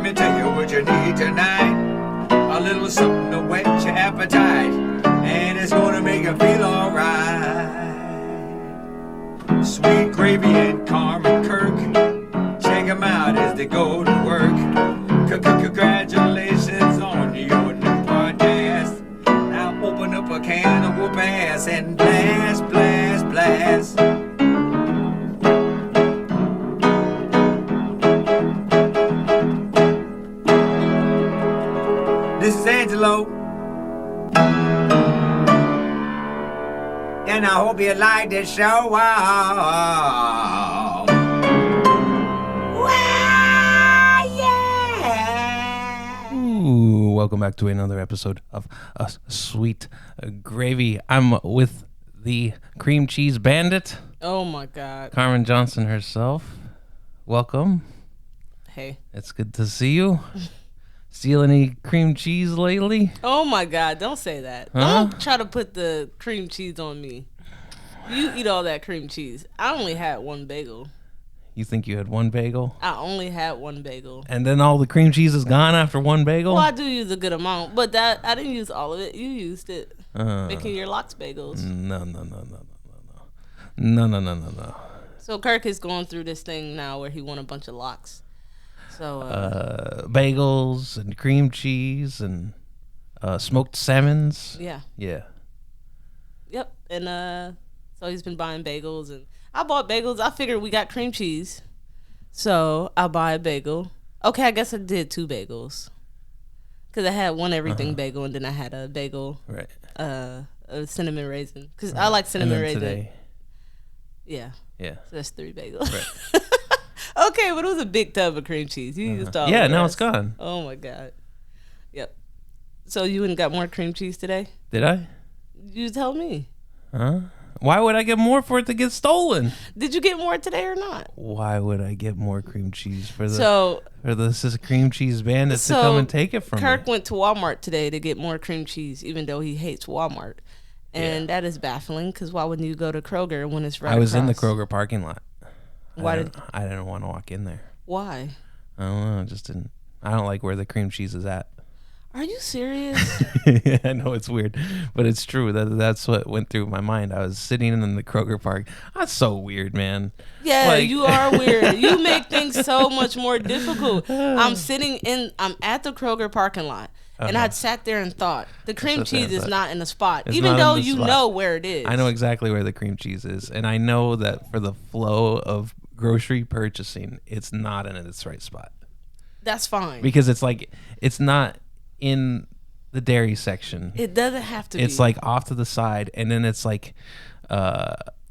me tell you what you need tonight. A little something to whet your appetite, and it's gonna make you feel alright. Sweet Gravy and Carmen Kirk, check them out as they go to work. Congratulations on your new podcast. Now open up a can of whoop ass and blast, blast, blast. This is Angelo, and I hope you like this show. Wow. Yeah. Ooh, welcome back to another episode of Sweet Gravy. I'm with the cream cheese bandit, Oh my God. Carmen Johnson herself. Welcome. Hey. It's good to see you. Steal any cream cheese lately? Oh my God. Don't say that. Huh? Don't try to put the cream cheese on me. You eat all that cream cheese. I only had one bagel. You think you had one bagel? I only had one bagel. And then all the cream cheese is gone after one bagel? Well, I do use a good amount, but that I didn't use all of it. You used it. Making your lox bagels. No. So Kirk is going through this thing now where he won a bunch of lox. So Bagels and cream cheese and smoked salmons. yeah. Yeah. Yep. And so he's been buying bagels, and I bought bagels. I figured we got cream cheese, so I'll buy a bagel. Okay, I guess I did 2 bagels because I had one everything bagel, and then I had a bagel, Right. a cinnamon raisin because I like cinnamon raisin. Today. Yeah, Yeah. so that's 3 bagels. Right. Okay, but it was a big tub of cream cheese. You used all. Yeah, the now rest. it's gone. Oh my God. Yep. So you went and got more cream cheese today? Did I? You tell me. Huh? Why would I get more for it to get stolen? Did you get more today or not? Why would I get more cream cheese for the So cream cheese bandits to come and take it from Kirk me? went to Walmart today to get more cream cheese, even though he hates Walmart. And that is baffling because why wouldn't you go to Kroger when it's right I was in the across? Kroger parking lot. Why I didn't want to walk in there. Why? I don't know. I just didn't. I don't like where the cream cheese is at. Are you serious? Yeah, I know it's weird, but it's true. That's what went through my mind. I was sitting in the Kroger park. That's so weird, man. Yeah, Like- you are weird. You make things so much more difficult. I'm at the Kroger parking lot. And I'd sat there and thought, the cream what cheese I is thought. not in a spot, It's even not though in the you spot. know where it is. I know exactly where the cream cheese is, and I know that for the flow of grocery purchasing, it's not in its right spot That's fine. because it's not in the dairy section. It doesn't have to It's be. like off to the side, and then it's like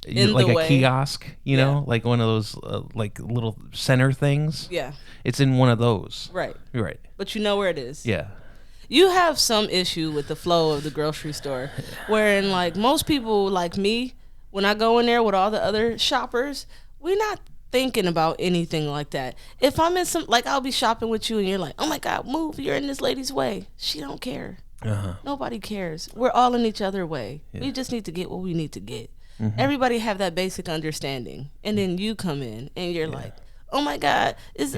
In like the a way. kiosk, you know, Yeah. like one of those like little center things. Yeah, It's in one of those. right. You're right. But you know where it is. Yeah. You have some issue with the flow of the grocery store, wherein like most people like me, when I go in there with all the other shoppers, we're not thinking about anything like that. If I'm in I'll be shopping with you and you're like, oh my God, move, you're in this lady's way. She don't care. Nobody cares. We're all in each other's way. We just need to get what we need to get. Everybody have that basic understanding. And then you come in and you're like, oh my God, it's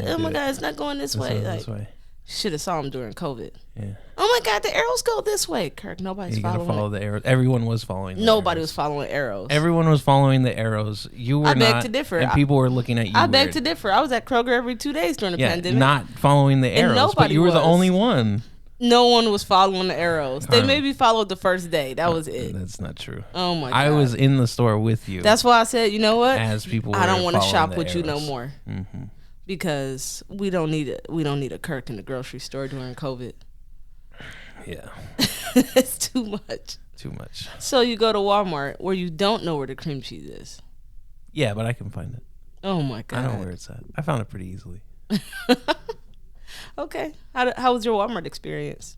not going this way. This Like, way. should have saw him during COVID. Yeah. Oh my God, the arrows go this way. Kirk, nobody's You gotta following follow it. the arrows. Everyone was following. The Nobody arrows. was following arrows. Everyone was following the arrows. You were I beg not, to differ. and people were looking at you. I beg weird. to differ. I was at Kroger every 2 days during the Yeah, pandemic. not following the arrows, but nobody you were the was. only one. No one was following the arrows. They Huh. maybe followed the first day. That was it. That's not true. Oh my God. I was in the store with you. That's why I said, you know what? as people. I don't were want to following shop the with you no arrows. more Mm-hmm. because we don't need a Kirk in the grocery store during COVID. Yeah, It's too much. too much. So you go to Walmart where you don't know where the cream cheese is. Yeah, but I can find it. Oh my God. I know where it's at. I found it pretty easily. Okay. How was your Walmart experience?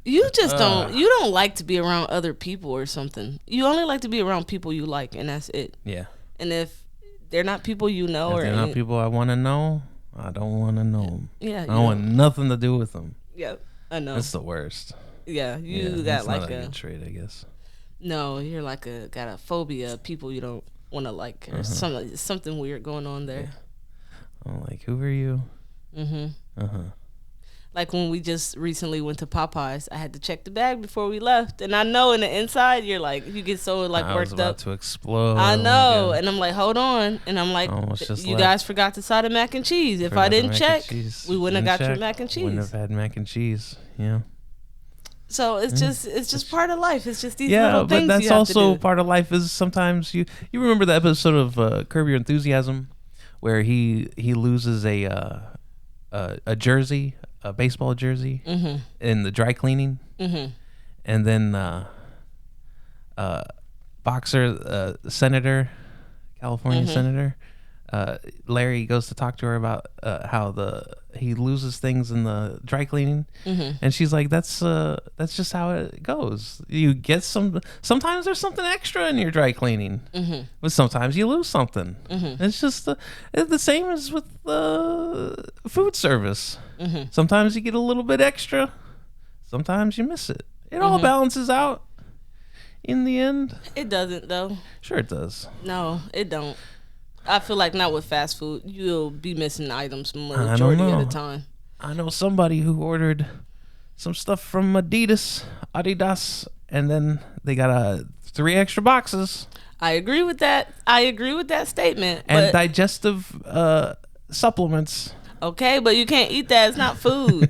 You just don't like to be around other people or something. You only like to be around people you like, and that's it. Yeah. And if they're not people you know, If or they're not people I want to know, I don't want to know them. yeah, I don't want nothing to do with them. Yeah, I know. That's the worst. Yeah, you Yeah, got that's like not a a good trait, I guess. no. You're like got a phobia of people you don't want to like, or something weird going on there. I'm like, who are you? Like when we just recently went to Popeyes, I had to check the bag before we left, and I know in the inside you're like, you get so like I was worked about up. to explode. I Oh my know, God. and I'm like, hold on, and I'm like, Almost just you left. guys forgot the side of mac and cheese. If Forgot I the didn't mac and check, cheese. we wouldn't have Didn't got your check. mac and cheese. Wouldn't have had mac and cheese. Yeah. So it's just part of life. It's just these Yeah, little but things that's you have also to do. part of life. Is sometimes you remember the episode of Curb Your Enthusiasm where he loses a jersey, a baseball jersey, in the dry cleaning, and then boxer senator, California senator. Larry goes to talk to her about how he loses things in the dry cleaning, and she's like, "That's just how it goes. You get sometimes there's something extra in your dry cleaning, but sometimes you lose something. It's just the same as with food service. Sometimes you get a little bit extra, sometimes you miss it. It all balances out in the end. It doesn't though. Sure, it does. No, it don't. I feel like not with fast food. You'll be missing items don't majority of know. the time. I know somebody who ordered some stuff from Adidas, and then they got 3 extra boxes I agree with that. I agree with that statement. and But, digestive supplements. okay, but you can't eat that. It's not food.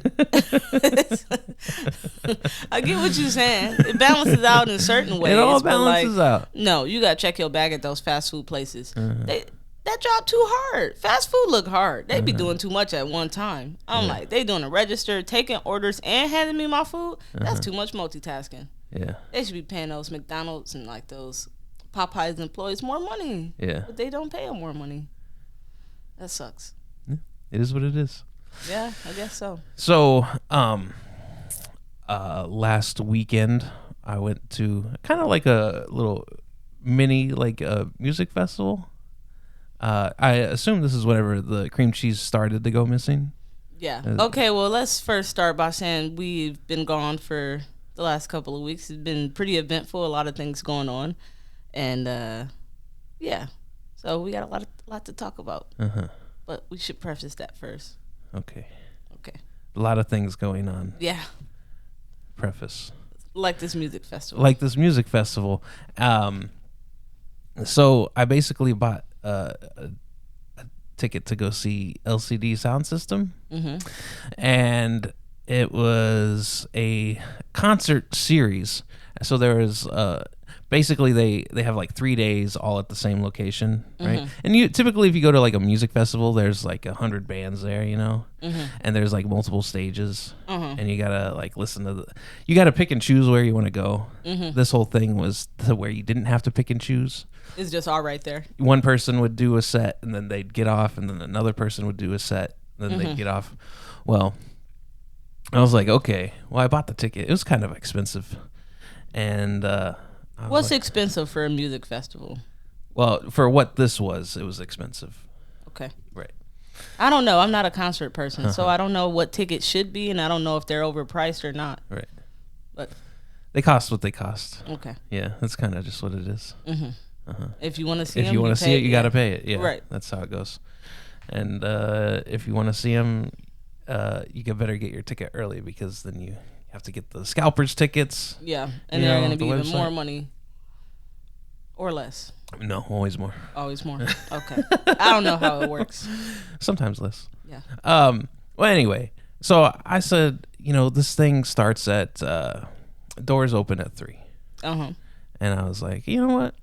I get what you're saying. It balances out in certain ways. It all but, like, balances out. No, you gotta check your bag at those fast food places. That job too hard. Fast food look hard. They be doing too much at one time. I'm like, they doing a register, taking orders, and handing me my food. That's too much multitasking. Yeah, They should be paying those McDonald's and like those Popeyes employees more money. yeah. But they don't pay them more money. That sucks. It is what it is. Yeah, I guess so. So, last weekend I went to kind of like a little mini music festival. I assume this is whenever the cream cheese started to go missing. Yeah. Okay, well, let's first start by saying we've been gone for the last couple of weeks. It's been pretty eventful, a lot of things going on. And, yeah. So we got a lot to talk about. But we should preface that first. Okay. Okay. A lot of things going on. Yeah. Preface. Like this music festival. Like this music festival. So I basically bought a ticket to go see LCD Sound System. And it was a concert series. So there was basically they have like 3 days all at the same location, right? And you typically, if you go to like a music festival, there's like 100 bands there, and there's like multiple stages, and you gotta like listen to you gotta pick and choose where you want to go. This whole thing was to where you didn't have to pick and choose. It's just all right there. One person would do a set and then they'd get off, and then another person would do a set, then they'd get off. Well, I was like, okay, well, I bought the ticket. It was kind of expensive, and What's expensive for a music festival? well, for what this was, it was expensive. Okay. Right. I don't know. I'm not a concert person, so I don't know what tickets should be, and I don't know if they're overpriced or not. Right. But They cost what they cost. okay. Yeah, that's kind of just what it is. If you want to see If them, you want to see it, you got to yeah. pay it. Yeah. Right. That's how it goes. And if you want to see them, you better get your ticket early, because then you have to get the scalpers tickets. Yeah, and You they're know, going to be the even more website. money or less. No, always more. Always more. Okay. I don't know how it works. Sometimes less. Yeah. Well, anyway, so I said, this thing starts at doors open at 3, Uh-huh. and I was like, you know what?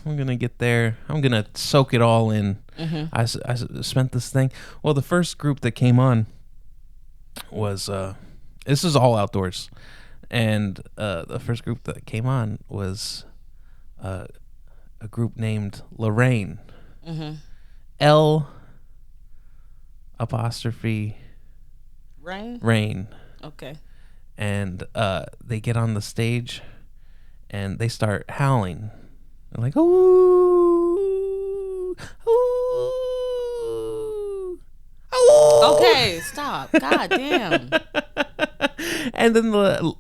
I'm gonna get there. I'm gonna soak it all in. I spent this thing. Well, the first group that came on was this is all outdoors, and the first group that came on was a group named Lorraine. L apostrophe Rain? Rain. Okay. And they get on the stage and they start howling. They're like, ooh, ooh, ooh. Okay, stop. God damn. And then the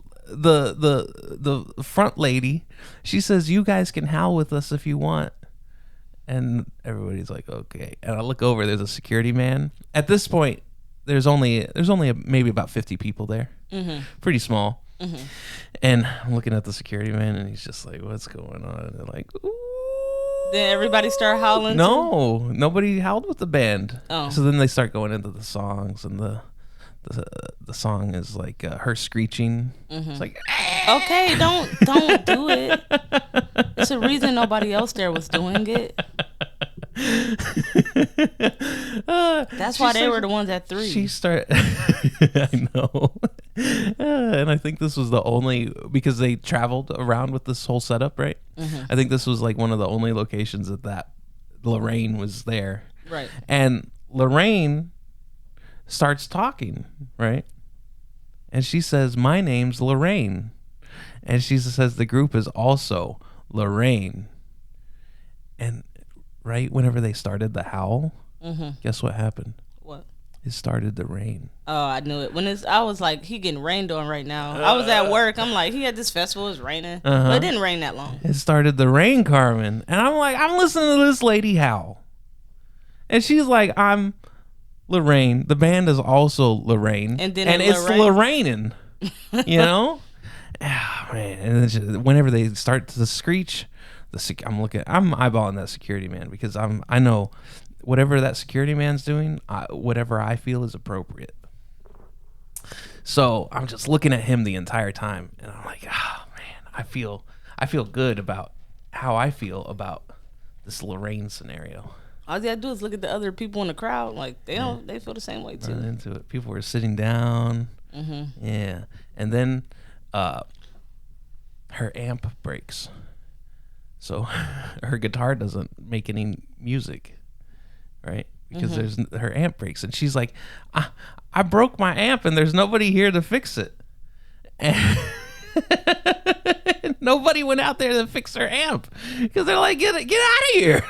front lady, she says, you guys can howl with us if you want. And everybody's like, okay. And I look over, there's a security man. At this point, there's only maybe about 50 people there. Pretty small. And I'm looking at the security man, and he's just like, what's going on? And they're like, ooh. Then everybody start howling too? No, nobody howled with the band. Oh. So then they start going into the songs, and the song is like her screeching. It's like, Okay, don't do it. It's a reason nobody else there was doing it. That's why they were the ones at 3. She started. I know. And I think this was the only, because they traveled around with this whole setup, right? I think this was like one of the only locations that Lorraine was there. Right. And Lorraine starts talking, right? And she says, my name's Lorraine. And she says the group is also Lorraine. And right whenever they started the howl, guess what happened? What? It started to rain. Oh, I knew it. I was like, he getting rained on right now. I was at work. I'm like, he had this festival. It's raining. But it didn't rain that long. It started to rain, Carmen. And I'm like, I'm listening to this lady howl. And she's like, I'm Lorraine. The band is also Lorraine. And then it's Lorrainin'. You know? Oh, man. And then whenever they start to screech, I'm eyeballing that security man, because I know whatever that security man's doing, whatever I feel is appropriate. So I'm just looking at him the entire time, and I'm like, oh man, I feel good about how I feel about this Lorraine scenario. All you gotta do is look at the other people in the crowd. Like they feel the same way too. Right into it. People were sitting down. Yeah, and then her amp breaks. So her guitar doesn't make any music, right? Because her amp breaks, and she's like, I broke my amp, and there's nobody here to fix it. And nobody went out there to fix her amp, because they're like, get out of here.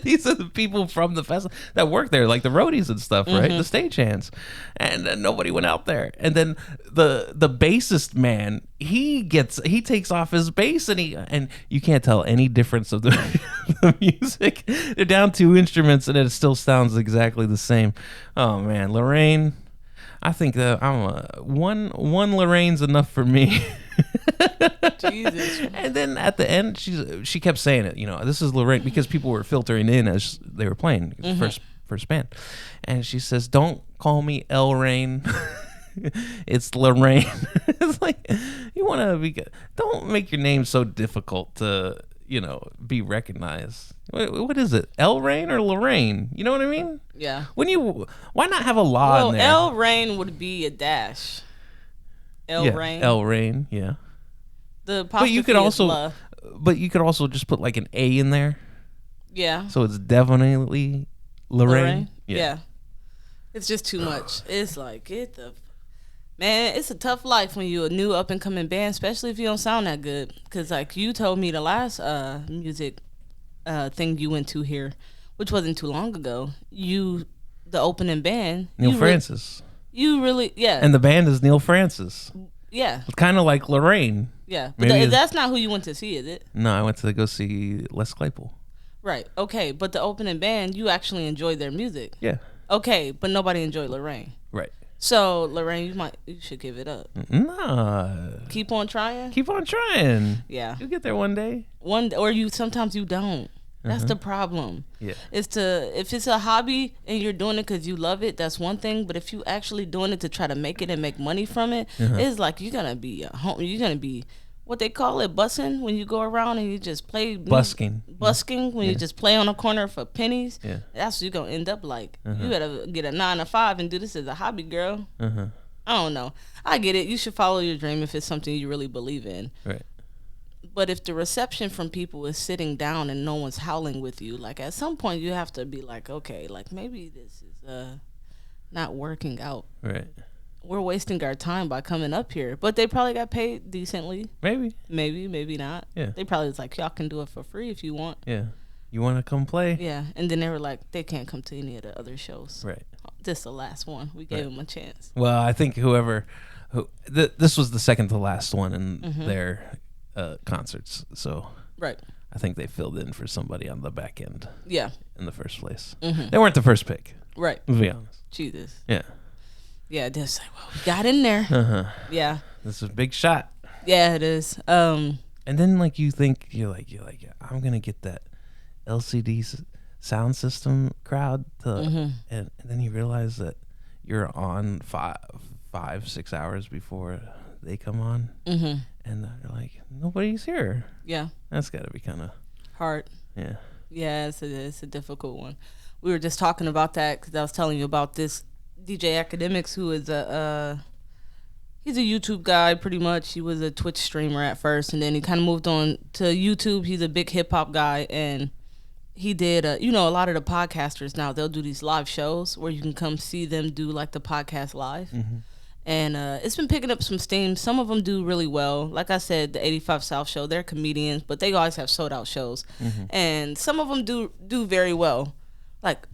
These are the people from the festival that work there, like the roadies and stuff, right? The stagehands. And nobody went out there. And then the bassist man, he takes off his bass, and you can't tell any difference of the music. They're down 2 instruments, and it still sounds exactly the same. Oh man, Lorraine, I think that one Lorraine's enough for me. Jesus. And then at the end, she kept saying it. You know, this is Lorraine, because people were filtering in as they were playing first band, and she says, "Don't call me El Rain." It's Lorraine. It's like, you want to be good. Don't make your name so difficult to, be recognized. What is it? El Rain or Lorraine? You know what I mean? Yeah. Why not have a law in there? El Rain would be a dash. Rain. El Rain, yeah. The apostrophe is love. But you could also just put like an A in there. Yeah. So it's definitely Lorraine. Yeah. It's just too much. It's like, man, it's a tough life when you're a new up and coming band, especially if you don't sound that good. Because like you told me the last music thing you went to here, which wasn't too long ago, the opening band, Neil Francis. You really, yeah. And the band is Neil Francis. Yeah. It's kind of like Lorraine. Yeah. But that's not who you went to see, is it? No, I went to go see Les Claypool. Right. Okay. But the opening band, you actually enjoyed their music. Yeah. Okay. But nobody enjoyed Lorraine. Right. So, Lorraine, you should give it up. Nah. Keep on trying? Keep on trying. Yeah. You'll get there one day. Sometimes you don't. That's the problem. Yeah. If it's a hobby and you're doing it because you love it, that's one thing. But if you actually doing it to try to make it and make money from it, it's like you're gonna be what they call it, bussing, when you go around and you just play busking when you just play on a corner for pennies. Yeah. That's what you're gonna end up like. You gotta get a 9 to 5 and do this as a hobby, girl. I don't know. I get it. You should follow your dream if it's something you really believe in. Right. But if the reception from people is sitting down and no one's howling with you, like at some point you have to be like, okay, like maybe this is not working out. Right. We're wasting our time by coming up here. But they probably got paid decently. Maybe, maybe not. Yeah. They probably was like, y'all can do it for free if you want. Yeah. You want to come play? Yeah. And then they were like, they can't come to any of the other shows. Right. This is the last one. We gave them a chance. Well, I think this was the second to last one in their concerts. So right. I think they filled in for somebody on the back end Yeah. in the first place. Mm-hmm. They weren't the first pick. Right. Let's be honest. Jesus. Yeah. Yeah, just like, well, we got in there. Yeah. This is a big shot. Yeah, it is. And then like you're like I'm gonna get that LCD sound system crowd to, and then you realize that you're on 5-6 hours before they come on, and they're like nobody's here. Yeah. That's got to be kind of hard. Yeah. Yeah, it's a difficult one. We were just talking about that because I was telling you about this DJ Academics, who is he's a YouTube guy pretty much. He was a Twitch streamer at first, and then he kind of moved on to YouTube. He's a big hip hop guy, and he did a lot of the podcasters now, they'll do these live shows where you can come see them do like the podcast live. And it's been picking up some steam. Some of them do really well. Like I said, the 85 South show, they're comedians, but they always have sold out shows. And some of them do very well. Like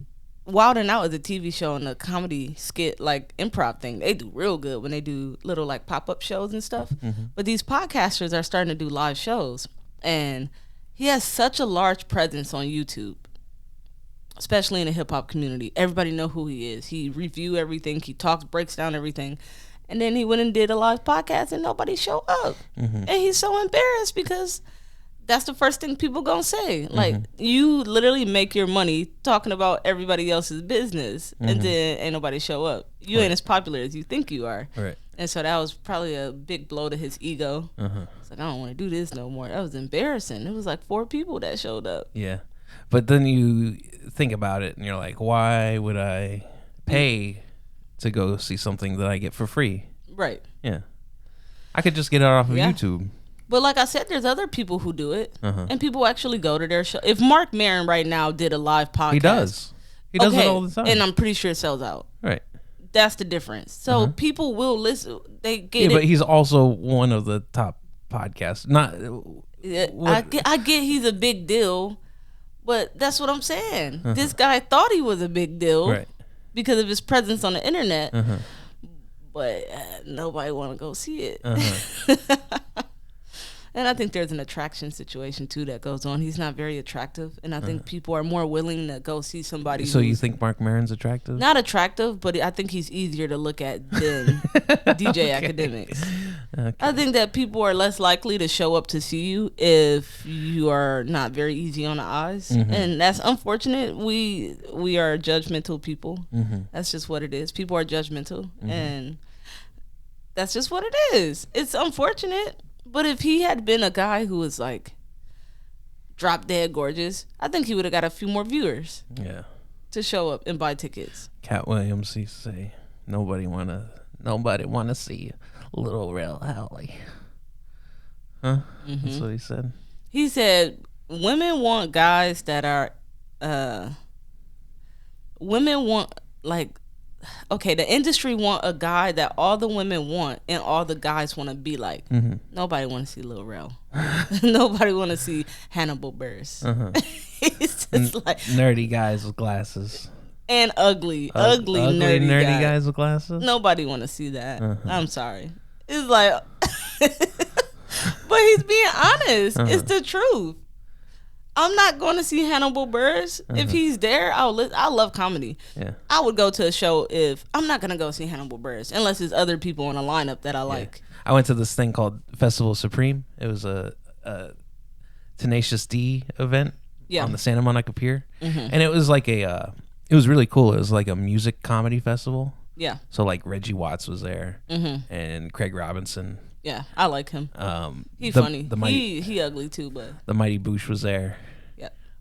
Wild and Out is a TV show and a comedy skit, like improv thing. They do real good when they do little like pop-up shows and stuff. But these podcasters are starting to do live shows. And he has such a large presence on YouTube, especially in the hip-hop community. Everybody know who he is. He review everything. He talks, breaks down everything. And then he went and did a live podcast and nobody showed up. And he's so embarrassed because that's the first thing people gonna say. Like, you literally make your money talking about everybody else's business, and then ain't nobody show up. You ain't as popular as you think you are. Right. And so that was probably a big blow to his ego. It's like, I don't want to do this no more. That was embarrassing. It was like 4 people that showed up. Yeah. But then you think about it and you're like, why would I pay to go see something that I get for free? Right. Yeah. I could just get it off of YouTube. But like I said, there's other people who do it, and people actually go to their show. If Mark Maron right now did a live podcast, He does it all the time, and I'm pretty sure it sells out. Right. That's the difference. So people will listen. They get it. But he's also one of the top podcasts. Not. I get he's a big deal, but that's what I'm saying. This guy thought he was a big deal, Right. because of his presence on the internet. But nobody want to go see it. And I think there's an attraction situation too that goes on. He's not very attractive, and I think people are more willing to go see somebody. So you think Mark Maron's attractive? Not attractive, but I think he's easier to look at than DJ Academics. I think that people are less likely to show up to see you if you are not very easy on the eyes, and that's unfortunate. We are judgmental people. That's just what it is. People are judgmental, and that's just what it is. It's unfortunate. But if he had been a guy who was like drop dead gorgeous, I think he would have got a few more viewers. Yeah. To show up and buy tickets. Cat Williams used to say, nobody wanna see Little Rel Howley. Huh? That's what he said. He said women want guys that are women want the industry want a guy that all the women want and all the guys want to be like. Nobody want to see Lil Rel. Nobody want to see Hannibal Buress. He's just like nerdy guys with glasses and ugly nerdy guys with glasses. Nobody want to see that. I'm sorry. It's like, but he's being honest. It's the truth. I'm not going to see Hannibal Buress. If he's there, I love comedy. Yeah. I would go to a show if I'm not going to go see Hannibal Buress unless there's other people in a lineup that I like. I went to this thing called Festival Supreme. It was a Tenacious D event on the Santa Monica Pier. And it was like it was really cool. It was like a music comedy festival. Yeah. So like Reggie Watts was there and Craig Robinson. Yeah, I like him. He's funny. He ugly too, but the Mighty Boosh was there.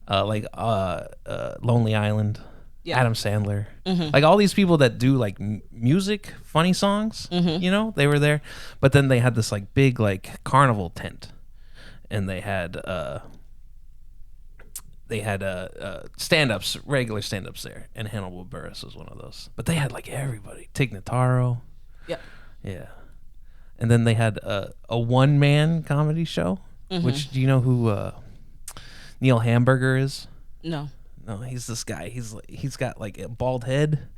Lonely Island. Yeah. Adam Sandler. Like all these people that do like music, funny songs. You know, they were there. But then they had this like big like carnival tent, and they had stand-ups, regular stand-ups there, and Hannibal Buress was one of those. But they had like everybody. Tig Notaro. Yep. Yeah. And then they had a one-man comedy show, which, do you know who Neil Hamburger is? No. No, he's this guy. He's got like a bald head,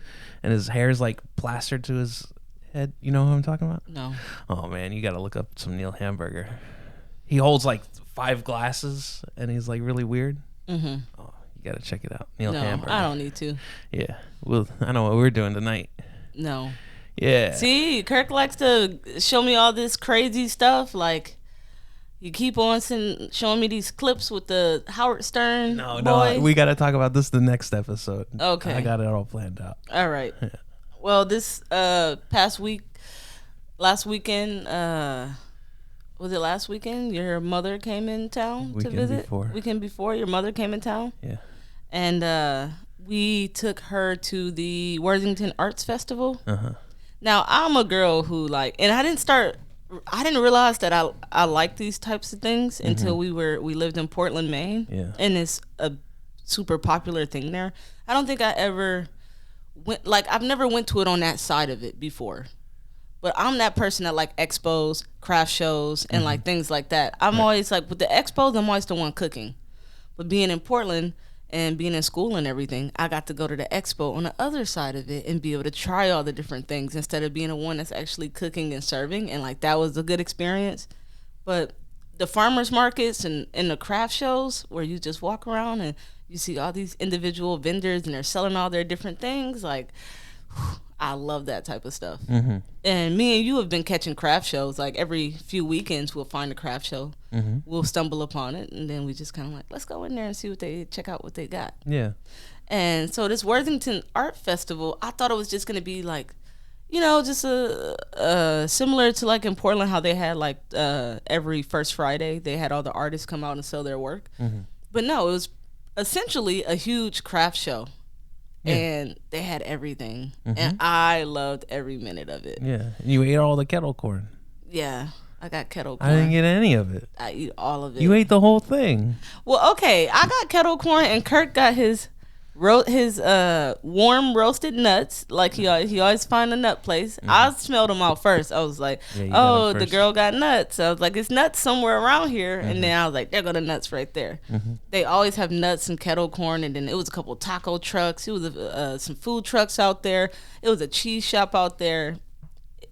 and his hair's like plastered to his head. You know who I'm talking about? No. Oh man, you got to look up some Neil Hamburger. He holds like 5 glasses, and he's like really weird. Mm-hmm. Oh, you gotta check it out. Neil No, Hamburger. I don't need to. Yeah, well, I know what we're doing tonight. No. Yeah. See, Kirk likes to show me all this crazy stuff. Like, you keep on showing me these clips with the Howard Stern No, boy. we gotta talk about this the next episode. Okay. I got it all planned out. All right. Well, this last weekend, was it last weekend? Your mother came in town to visit? Weekend before, your mother came in town? Yeah. And we took her to the Worthington Arts Festival. Uh-huh. Now, I'm a girl who and I didn't realize that I like these types of things until we lived in Portland, Maine. Yeah. And it's a super popular thing there. I don't think I ever I've never went to it on that side of it before. But I'm that person that like expos, craft shows, and like things like that. I'm always like, with the expos, I'm always the one cooking. But being in Portland and being in school and everything, I got to go to the expo on the other side of it and be able to try all the different things instead of being the one that's actually cooking and serving. And like, that was a good experience. But the farmers markets and the craft shows where you just walk around and you see all these individual vendors and they're selling all their different things, like, I love that type of stuff. Mm-hmm. And me and you have been catching craft shows. Like, every few weekends we'll find a craft show. Mm-hmm. We'll stumble upon it, and then we just kind of like, let's go in there and check out what they got. Yeah. And so this Worthington Art Festival, I thought it was just going to be like, just a similar to like in Portland, how they had like every first Friday, they had all the artists come out and sell their work. Mm-hmm. But no, it was essentially a huge craft show. Yeah. And they had everything. Mm-hmm. And I loved every minute of it. Yeah. You ate all the kettle corn. Yeah. I got kettle corn. I didn't get any of it. I eat all of it. You ate the whole thing. Well, okay. I got kettle corn, and Kirk got his warm roasted nuts. Like he always find a nut place. Mm-hmm. I smelled them out first. I was like, oh, the girl got nuts. I was like, it's nuts somewhere around here. Mm-hmm. And then I was like, there go the nuts right there. Mm-hmm. They always have nuts and kettle corn. And then it was a couple taco trucks. It was some food trucks out there. It was a cheese shop out there.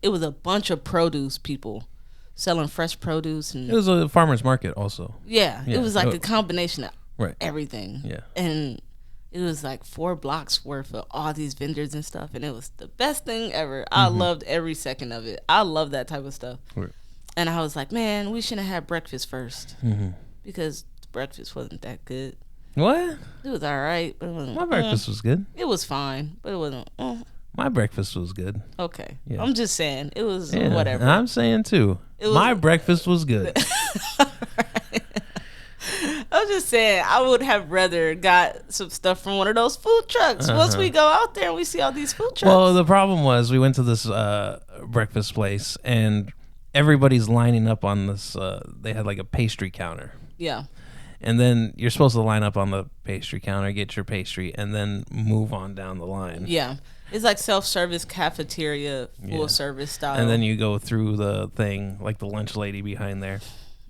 It was a bunch of produce people selling fresh produce. And it was a farmer's market also. Yeah. It was like a combination of everything. Yeah. And it was like 4 blocks worth of all these vendors and stuff, and it was the best thing ever. I loved every second of it. I love that type of stuff. Right. And I was like, man, we shouldn't have had breakfast first because breakfast wasn't that good. What? It was all right, but it wasn't. My breakfast was good. It was fine, but it wasn't. My breakfast was good. Okay. Yeah. I'm just saying it was whatever. I'm saying too. My breakfast was good. I was just saying, I would have rather got some stuff from one of those food trucks. Once we go out there and we see all these food trucks. Well, the problem was we went to this breakfast place and everybody's lining up on this. They had like a pastry counter. Yeah. And then you're supposed to line up on the pastry counter, get your pastry, and then move on down the line. Yeah. It's like self-service cafeteria, full-service style. And then you go through the thing, like the lunch lady behind there.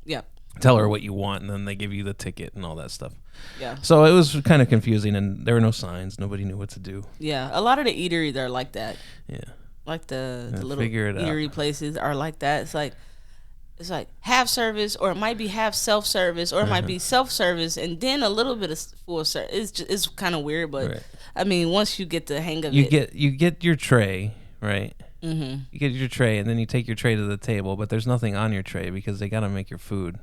Yeah. Tell her what you want, and then they give you the ticket and all that stuff. Yeah. So it was kind of confusing, and there were no signs. Nobody knew what to do. Yeah. A lot of the eateries are like that. Yeah. Like the little eatery places are like that. It's like half service, or it might be half self-service, or it might be self-service and then a little bit of full service. It's kind of weird, but I mean, once you get the hang of it, you get your tray, right? Mm-hmm. You get your tray, and then you take your tray to the table, but there's nothing on your tray because they got to make your food.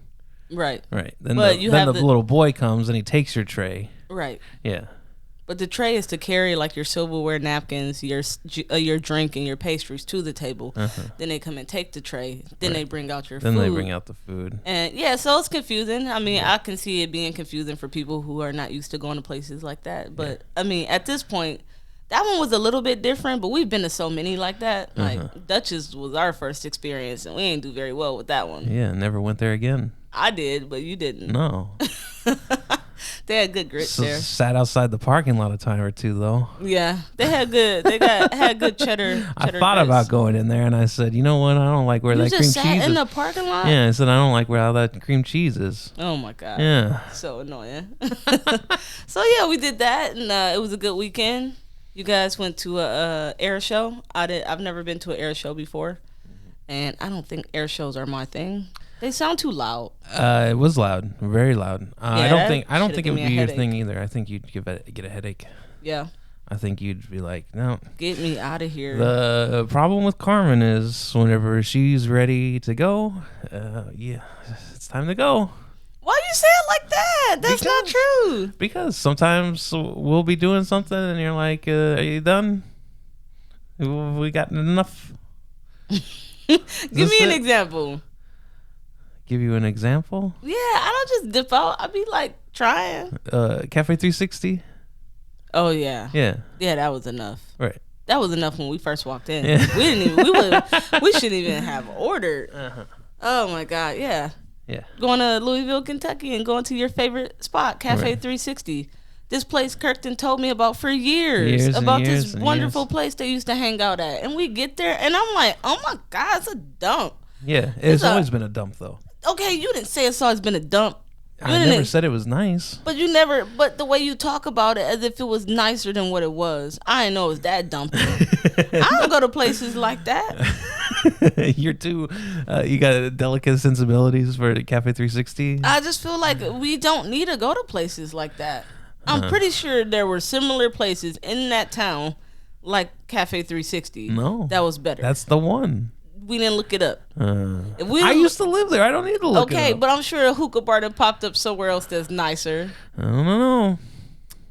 Right. Then the little boy comes and he takes your tray. Right. Yeah. But the tray is to carry like your silverware, napkins, your drink, and your pastries to the table. Then they come and take the tray. Then they bring out your food. Then they bring out the food. And yeah, so it's confusing. I mean, I can see it being confusing for people who are not used to going to places like that. But I mean, at this point, that one was a little bit different, but we've been to so many like that. Like Dutchess was our first experience, and we didn't do very well with that one. Yeah, never went there again. I did, but you didn't. No. They had good grits there. Sat outside the parking lot a time or two, though. Yeah, they had good. Had good cheddar. I thought about going in there, and I said, you know what? I don't like where that cream cheese is. You just sat in the parking lot? Yeah, I said I don't like where all that cream cheese is. Oh my god. Yeah. So annoying. So yeah, we did that, and it was a good weekend. You guys went to a air show. I've never been to an air show before, and I don't think air shows are my thing. They sound too loud. It was loud, very loud. I Yeah, don't that think it should've would given me a be your headache. thing either. I think you'd get a headache. Yeah. I think you'd be like, no. Get me out of here. The problem with Carmen is whenever she's ready to go, yeah, it's time to go. Why you say it like that? That's not true. Because sometimes we'll be doing something and you're like, are you done? We got enough. Give me an example. Give you an example? Yeah, I don't just dip out. I be like trying. Cafe 360? Oh yeah. Yeah. Yeah, that was enough. Right. That was enough when we first walked in. Yeah. We didn't even. We shouldn't even have ordered. Oh my god. Yeah. Yeah. Going to Louisville, Kentucky, and going to your favorite spot, Cafe Right. 360. This place Kirkton told me about for years Years and about years this and wonderful years. place they used to hang out at, and we get there, and I'm like, oh my god, it's a dump. Yeah. It's a- always been a dump, though. Okay, you didn't say it's always been a dump. You I didn't- never said it was nice. But you never. But the way you talk about it, as if it was nicer than what it was. I didn't know it was that dumpy. I don't go to places like that. You're too, you got delicate sensibilities for Cafe 360. I just feel like we don't need to go to places like that. I'm pretty sure there were similar places in that town, like Cafe 360. No. that was better. That's the one. We didn't look it up. If we I used to live there. I don't need to look okay, it up. but I'm sure a hookah bar that popped up somewhere else that's nicer. I don't know.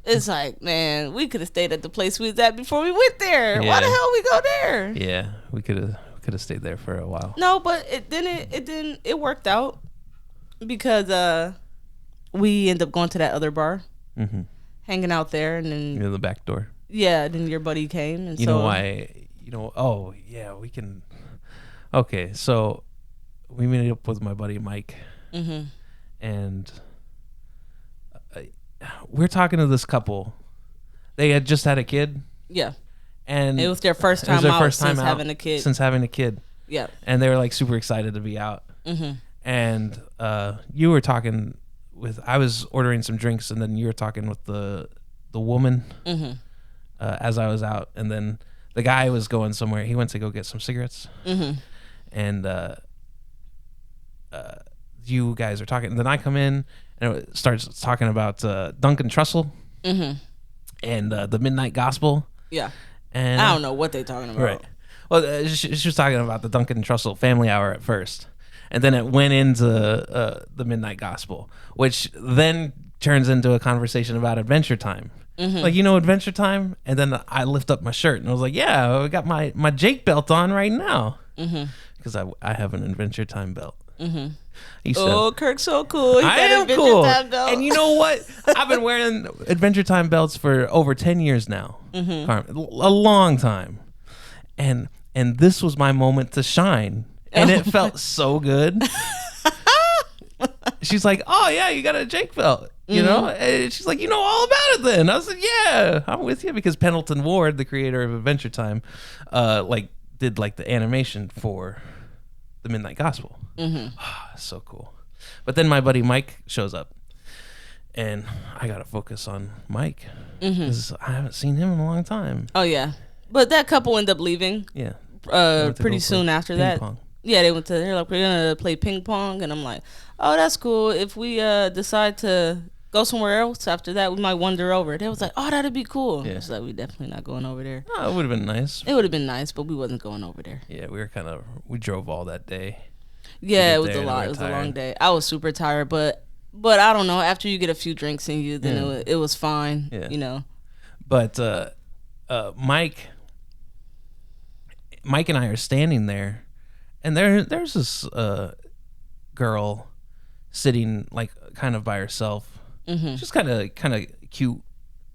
It's like, man, we could have stayed at the place we was at before we went there. Why Yeah. the hell we go there? Yeah, we could have stayed there for a while. No, but it worked out because we ended up going to that other bar, Mm-hmm. hanging out there, and then Near the back door. then your buddy came, and You so know why? Oh yeah, we can. Okay, so we met up with my buddy Mike, Mhm. and we're talking to this couple. They had just had a kid, Yeah, and it was their first it was time their out first time since out having a kid. Since having a kid, Yeah. and they were like super excited to be out. Mhm. And you were talking with. I was ordering some drinks, and then you were talking with the woman Mhm. as I was out, and then the guy was going somewhere. He went to go get some cigarettes. Mhm. And you guys are talking. And then I come in and it starts talking about Duncan Trussell Mhm. and the Midnight Gospel. Yeah. And I don't know what they talking about. Right. Well, she was talking about the Duncan Trussell Family Hour at first, and then it went into the Midnight Gospel, which then turns into a conversation about Adventure Time. Like, Adventure Time? And then I lift up my shirt and I was like, yeah, I got my Jake belt on right now. Because I have an Adventure Time belt. He said, Oh, Kirk's so cool. He I got a am Adventure cool. Time belt. And you know what? I've been wearing Adventure Time belts for over 10 years now. Carmen, a long time. And this was my moment to shine. And it felt so good. She's like, oh, yeah, you got a Jake belt. You know? And she's like, you know all about it then. I was like, yeah, I'm with you. Because Pendleton Ward, the creator of Adventure Time, did the animation for the Midnight Gospel. So cool. But then my buddy Mike shows up, and I gotta focus on Mike because I haven't seen him in a long time. Oh yeah, but that couple ended up leaving. Yeah, went to Pretty go soon play after ping that. pong. Yeah, they went to. They're like, we're gonna play ping pong, and I'm like, oh, that's cool. If we decide to go somewhere else after that, we might wander over. They was like, oh, that'd be cool. Yeah. It's like, we definitely not going over there. Oh, it would have been nice. It would have been nice, but we wasn't going over there. Yeah, we drove all that day. Yeah, get it was there a and lot. we're It was a long tired. day. I was super tired, but I don't know. After you get a few drinks in you, then it was fine. Yeah. You know. But Mike and I are standing there, and there's this girl sitting kind of by herself. She's kind of cute,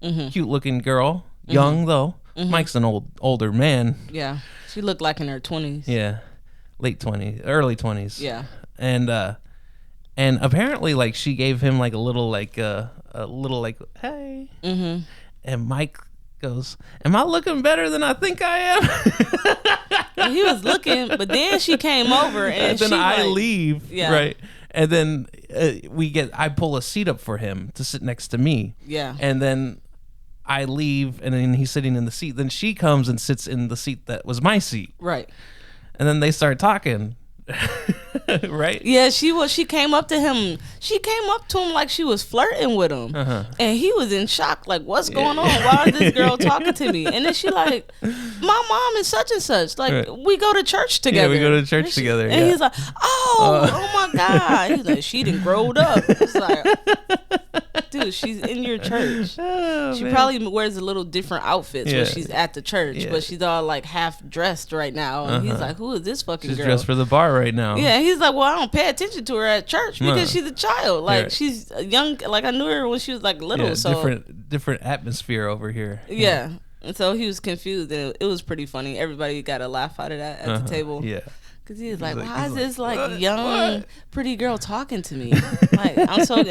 cute looking girl. Young though. Mike's an older man. Yeah, she looked like in her 20s. Yeah, late 20s, early 20s. Yeah. And apparently she gave him a little hey. And Mike goes, "Am I looking better than I think I am?" And he was looking, but then she came over and And then she I leave, Yeah. right? And then I pull a seat up for him to sit next to me. Yeah. And then I leave, and then he's sitting in the seat. Then she comes and sits in the seat that was my seat. Right. And then they start talking. Right? Yeah, she came up to him. She came up to him like she was flirting with him. And he was in shock, like, what's going on? Why is this girl talking to me? And then she like, my mom is such and such. Like, Right. we go to church together. we go to church together, And yeah. he's like, oh my God. He's like, she done growed up. It's like, dude, she's in your church. Oh, She man. probably wears a little different outfits Yeah. when she's at the church, Yeah. but she's all like half dressed right now. And he's like, who is this fucking She's girl? dressed for the bar right now. Yeah, he's like, well, I don't pay attention to her at church because No. she's a child. Like, Right. she's young. Like, I knew her when she was like little. Yeah, So different atmosphere over here. yeah. And so he was confused, and it was pretty funny. Everybody got a laugh out of that at the table. Yeah. Cause he was like, like- why he's is this like "What? young, What?" pretty girl talking to me? Like, and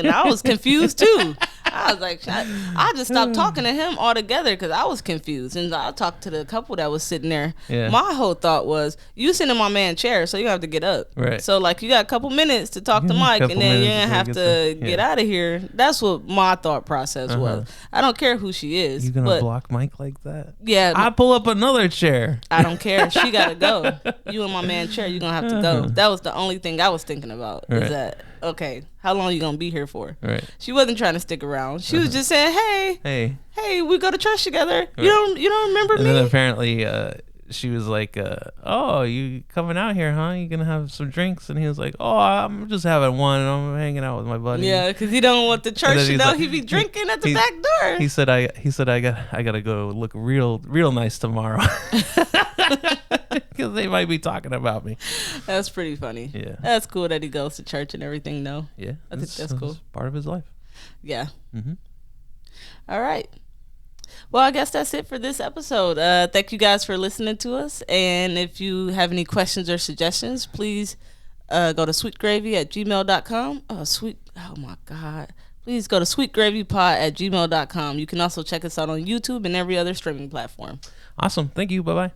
I was confused too. I was like, I just stopped talking to him altogether because I was confused. And I talked to the couple that was sitting there. Yeah. My whole thought was, you sitting in my man's chair, so you have to get up. Right. So like, you got a couple minutes to talk to Yeah, Mike, couple and then you're minutes gonna have before to he gets get there. out of here. That's what my thought process was. I don't care who she is. You gonna but block Mike like that? yeah, I pull up another chair. I don't care. She gotta go. You in my man's chair, you're gonna have to go. That was the only thing I was thinking about. Right. Is that okay? How long you gonna be here for? Right. She wasn't trying to stick around. She was just saying, hey, we go to church together. You don't remember And me? then apparently she was like, oh, you coming out here, huh? You gonna have some drinks? And he was like, oh, I'm just having one. I'm hanging out with my buddy. Yeah, because he don't want the church then to he's know like- he be drinking at the he- back door. He said I gotta go look real nice tomorrow. Because they might be talking about me. That's pretty funny. Yeah. That's cool that he goes to church and everything, though. Yeah. I think that's cool. Part of his life. Yeah. Mm-hmm. All right. Well, I guess that's it for this episode. Thank you guys for listening to us. And if you have any questions or suggestions, please go to sweetgravy@gmail.com. Oh my God. Please go to sweetgravypod@gmail.com. You can also check us out on YouTube and every other streaming platform. Awesome. Thank you. Bye bye.